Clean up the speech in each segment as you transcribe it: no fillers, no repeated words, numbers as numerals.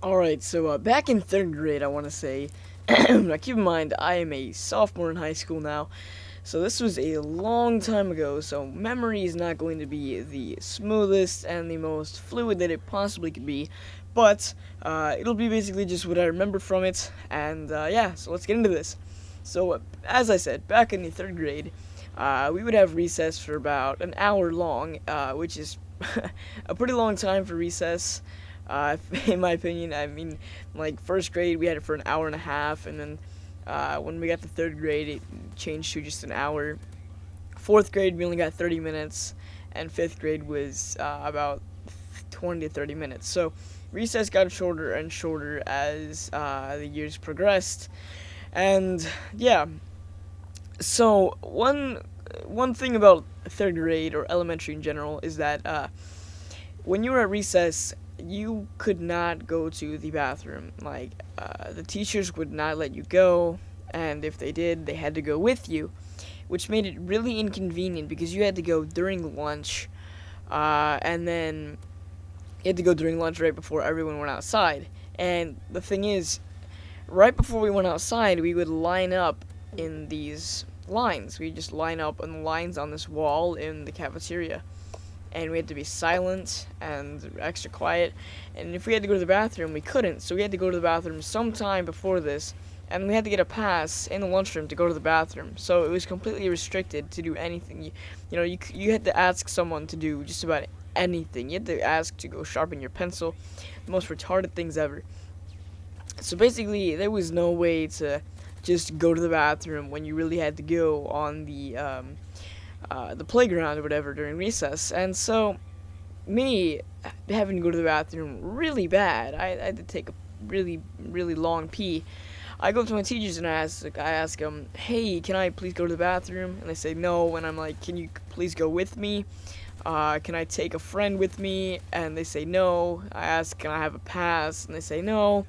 Alright, so back in third grade, I want to say, now keep in mind, I am a sophomore in high school now, so this was a long time ago, so memory is not going to be the smoothest and the most fluid that it possibly could be, but it'll be basically just what I remember from it, and yeah, so let's get into this. So, as I said, back in the third grade, we would have recess for about an hour long, which is a pretty long time for recess. In my opinion, I mean, like first grade we had it for an hour and a half, and then when we got to third grade, it changed to just an hour. Fourth grade we only got 30 minutes, and fifth grade was about 20 to 30 minutes. So recess got shorter and shorter as the years progressed, and yeah. So one thing about third grade or elementary in general is that when you were at recess, you could not go to the bathroom. Like, the teachers would not let you go, and if they did, they had to go with you, which made it really inconvenient because you had to go during lunch, and then you had to go during lunch right before everyone went outside. And the thing is, right before we went outside, we would line up in these lines. We just line up on the lines on this wall in the cafeteria, and we had to be silent and extra quiet. And if we had to go to the bathroom, we couldn't, so we had to go to the bathroom sometime before this, and we had to get a pass in the lunchroom to go to the bathroom. So it was completely restricted to do anything. You had to ask someone to do just about anything. You had to ask to go sharpen your pencil, the most retarded things ever. So basically, there was no way to just go to the bathroom when you really had to go on the playground or whatever during recess. And so, me having to go to the bathroom really bad, I had to take a really, really long pee. I go up to my teachers and I ask them, hey, can I please go to the bathroom? And they say no, and I'm like, can you please go with me? Can I take a friend with me? And they say no. I ask, can I have a pass? And they say no.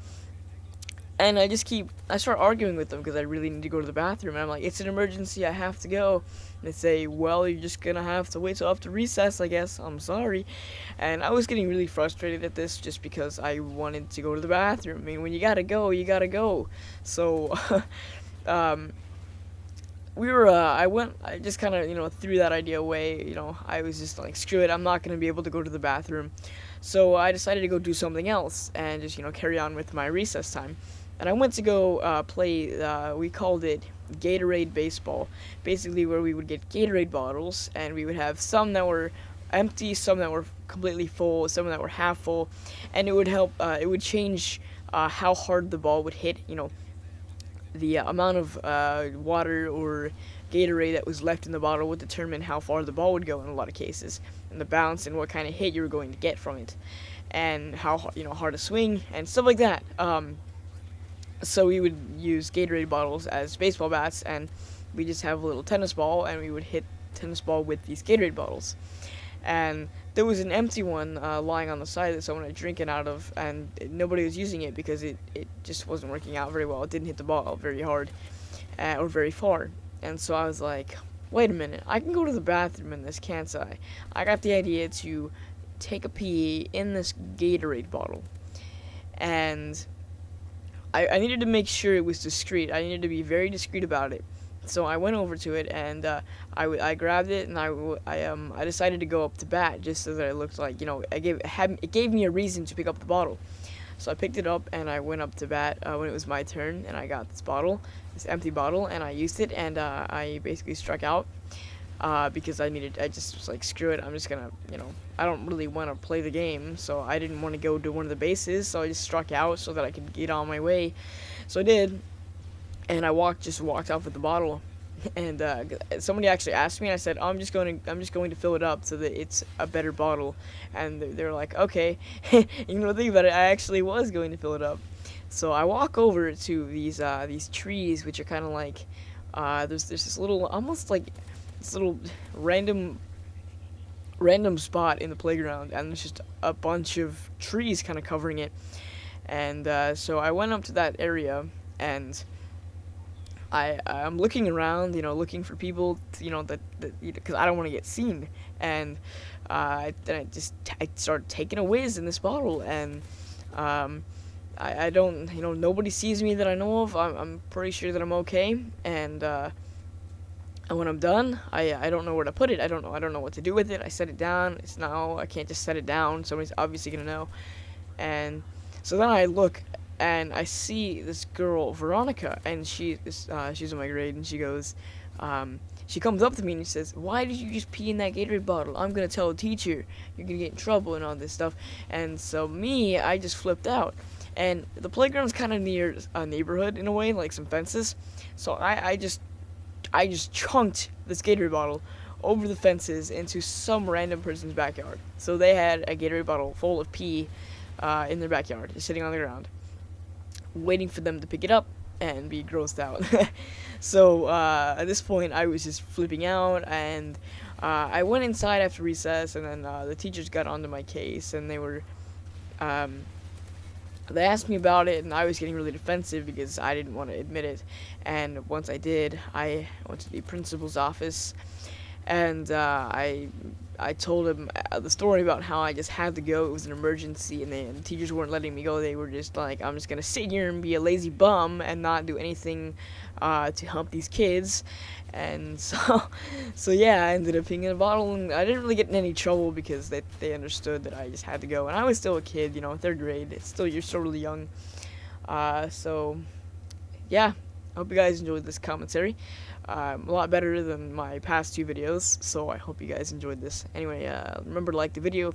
And I start arguing with them because I really need to go to the bathroom. And I'm like, it's an emergency, I have to go. And they say, well, you're just gonna have to wait till after recess, I guess. I'm sorry. And I was getting really frustrated at this just because I wanted to go to the bathroom. I mean, when you gotta go, you gotta go. So, um, I just kind of, threw that idea away. I was just like, screw it, I'm not gonna be able to go to the bathroom. So I decided to go do something else and just, carry on with my recess time. And I went to go play, we called it Gatorade baseball, basically where we would get Gatorade bottles, and we would have some that were empty, some that were completely full, some that were half full, and it would change how hard the ball would hit, the amount of water or Gatorade that was left in the bottle would determine how far the ball would go in a lot of cases, and the bounce and what kind of hit you were going to get from it, and how hard to swing and stuff like that. So we would use Gatorade bottles as baseball bats, and we just have a little tennis ball, and we would hit tennis ball with these Gatorade bottles. And there was an empty one lying on the side that someone had drinking out of, and nobody was using it because it just wasn't working out very well. It didn't hit the ball very hard or very far. And so I was like, wait a minute, I can go to the bathroom in this, can't I? I got the idea to take a pee in this Gatorade bottle. And I needed to make sure it was discreet. I needed to be very discreet about it. So I went over to it, and I grabbed it, and I decided to go up to bat just so that it looked like, it gave me a reason to pick up the bottle. So I picked it up, and I went up to bat when it was my turn, and I got this empty bottle, and I used it, and I basically struck out because I just was like, screw it, I'm just gonna, I don't really want to play the game, so I didn't want to go to one of the bases, so I just struck out so that I could get on my way. So I did, and I just walked off with the bottle, and somebody actually asked me, and I said, oh, I'm just going to fill it up so that it's a better bottle, and they're like, okay. Think about it, I actually was going to fill it up. So I walk over to these trees, which are kind of like, there's this little, almost like this little random spot in the playground, and there's just a bunch of trees kind of covering it. And so I went up to that area, and I'm looking around, looking for people, that because I don't want to get seen. And then I started taking a whiz in this bottle, and I don't, nobody sees me that I know of. I'm pretty sure that I'm okay, and when I'm done, I don't know where to put it. I don't know what to do with it. I set it down. It's now I can't just set it down. Somebody's obviously gonna know. And so then I look and I see this girl Veronica, and she's in my grade, and she goes, she comes up to me and she says, "Why did you just pee in that Gatorade bottle? I'm gonna tell the teacher. You're gonna get in trouble and all this stuff." And so I just flipped out. And the playground's kind of near a neighborhood in a way, like some fences. So I just chunked this Gatorade bottle over the fences into some random person's backyard. So they had a Gatorade bottle full of pee in their backyard, just sitting on the ground, waiting for them to pick it up and be grossed out. So at this point, I was just flipping out, and I went inside after recess, and then the teachers got onto my case, and um, they asked me about it, and I was getting really defensive because I didn't want to admit it. And once I did, I went to the principal's office, and I told him the story about how I just had to go. It was an emergency, and the teachers weren't letting me go. They were just like, "I'm just gonna sit here and be a lazy bum and not do anything to help these kids." And so yeah, I ended up peeing in a bottle, and I didn't really get in any trouble because they understood that I just had to go. And I was still a kid, third grade. You're still really young. So yeah, I hope you guys enjoyed this commentary. A lot better than my past two videos, so I hope you guys enjoyed this. Anyway, remember to like the video.